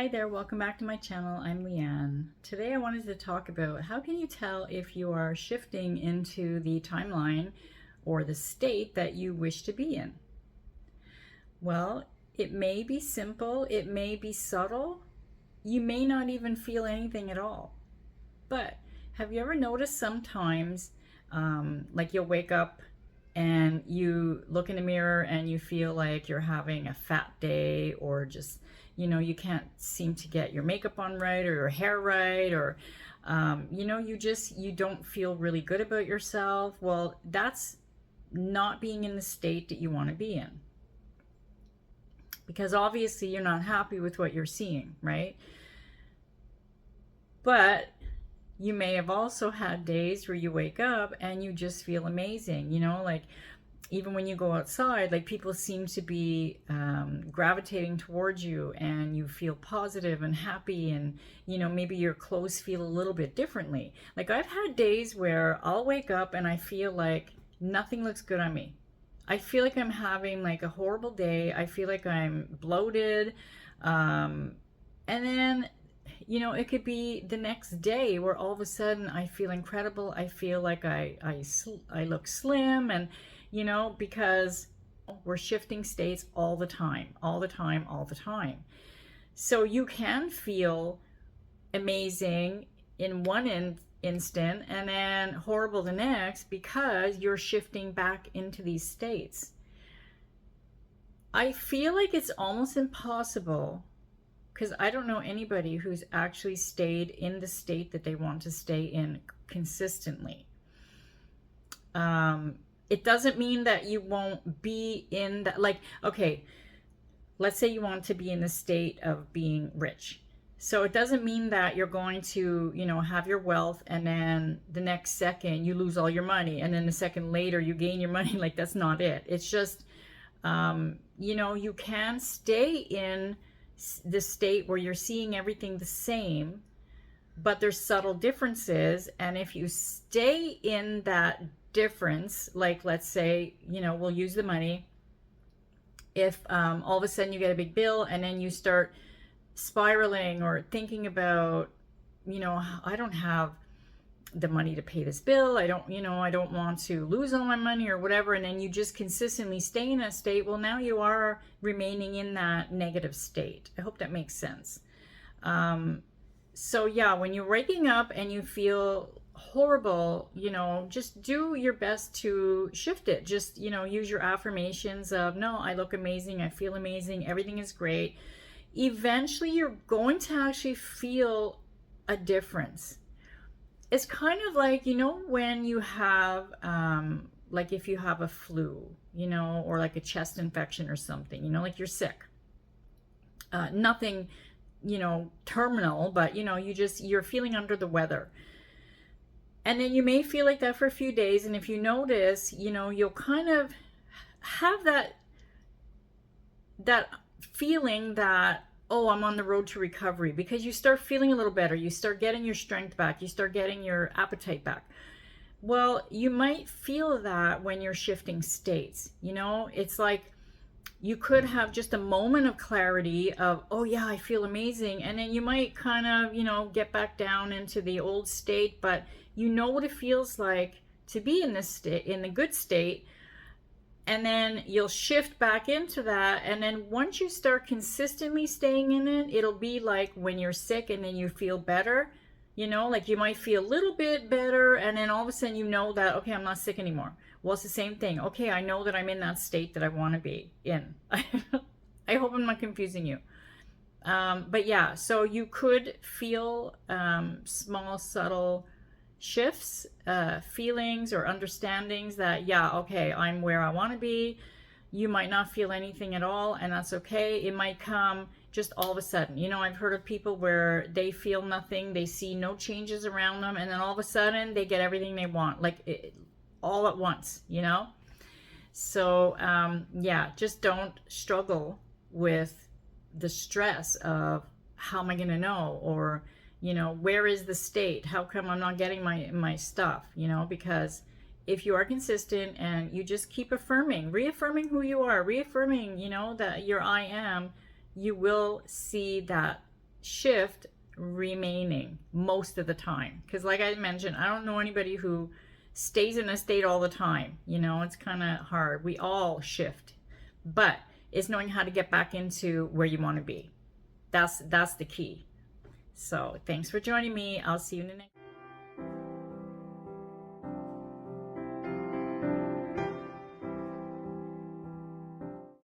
Hi there, welcome back to my channel. I'm Leanne. Today I wanted to talk about how can you tell if you are shifting into the timeline or the state that you wish to be in. Well, it may be simple, it may be subtle, you may not even feel anything at all. But have you ever noticed sometimes like you'll wake up and you look in the mirror and you feel like you're having a fat day, or just, you can't seem to get your makeup on right or your hair right, or, you don't feel really good about yourself? Well, that's not being in the state that you want to be in. Because obviously you're not happy with what you're seeing, right? But you may have also had days where you wake up and you just feel amazing, like even when you go outside, like people seem to be gravitating towards you and you feel positive and happy, and maybe your clothes feel a little bit differently. Like I've had days where I'll wake up and I feel like nothing looks good on me. I feel like I'm having like a horrible day. I feel like I'm bloated. And then it could be the next day where all of a sudden I feel incredible. I feel like I look slim, and because we're shifting states all the time, all the time, all the time. So you can feel amazing in one instant and then horrible the next, because you're shifting back into these states. I feel like it's almost impossible, because I don't know anybody who's actually stayed in the state that they want to stay in consistently. It doesn't mean that you won't be in that, like, okay, let's say you want to be in the state of being rich. So it doesn't mean that you're going to, have your wealth and then the next second you lose all your money and then the second later you gain your money. Like, that's not it. It's just, you can stay in the state where you're seeing everything the same, but there's subtle differences. And if you stay in that difference, like let's say, we'll use the money. If all of a sudden you get a big bill and then you start spiraling or thinking about, I don't have the money to pay this bill, I don't want to lose all my money or whatever, and then you just consistently stay in that state, well, now you are remaining in that negative state. I hope that makes sense. So yeah, when you're waking up and you feel horrible, just do your best to shift it. Just, use your affirmations of, no, I look amazing, I feel amazing, everything is great. Eventually you're going to actually feel a difference. It's kind of like, when you have, like if you have a flu, or like a chest infection or something, like you're sick. Nothing, terminal, but, you're feeling under the weather. And then you may feel like that for a few days. And if you notice, you'll kind of have that feeling that, oh, I'm on the road to recovery, because you start feeling a little better. You start getting your strength back. You start getting your appetite back. Well, you might feel that when you're shifting states. It's like you could have just a moment of clarity of, oh yeah, I feel amazing. And then you might kind of, get back down into the old state, but you know what it feels like to be in this state, in the good state. And then you'll shift back into that. And then once you start consistently staying in it, it'll be like when you're sick and then you feel better, like you might feel a little bit better. And then all of a sudden, that, okay, I'm not sick anymore. Well, it's the same thing. Okay, I know that I'm in that state that I want to be in. I hope I'm not confusing you. But yeah, so you could feel small, subtle shifts, feelings or understandings that, yeah, okay, I'm where I want to be. You might not feel anything at all, and that's okay. It might come just all of a sudden. I've heard of people where they feel nothing, they see no changes around them, and then all of a sudden they get everything they want, like all at once, So yeah, just don't struggle with the stress of, how am I going to know? Or where is the state? How come I'm not getting my stuff? Because if you are consistent and you just keep reaffirming who you are, reaffirming, that you're I am, you will see that shift remaining most of the time. Because like I mentioned, I don't know anybody who stays in a state all the time. You know, it's kind of hard. We all shift, but it's knowing how to get back into where you want to be. That's the key. So thanks for joining me. I'll see you in the next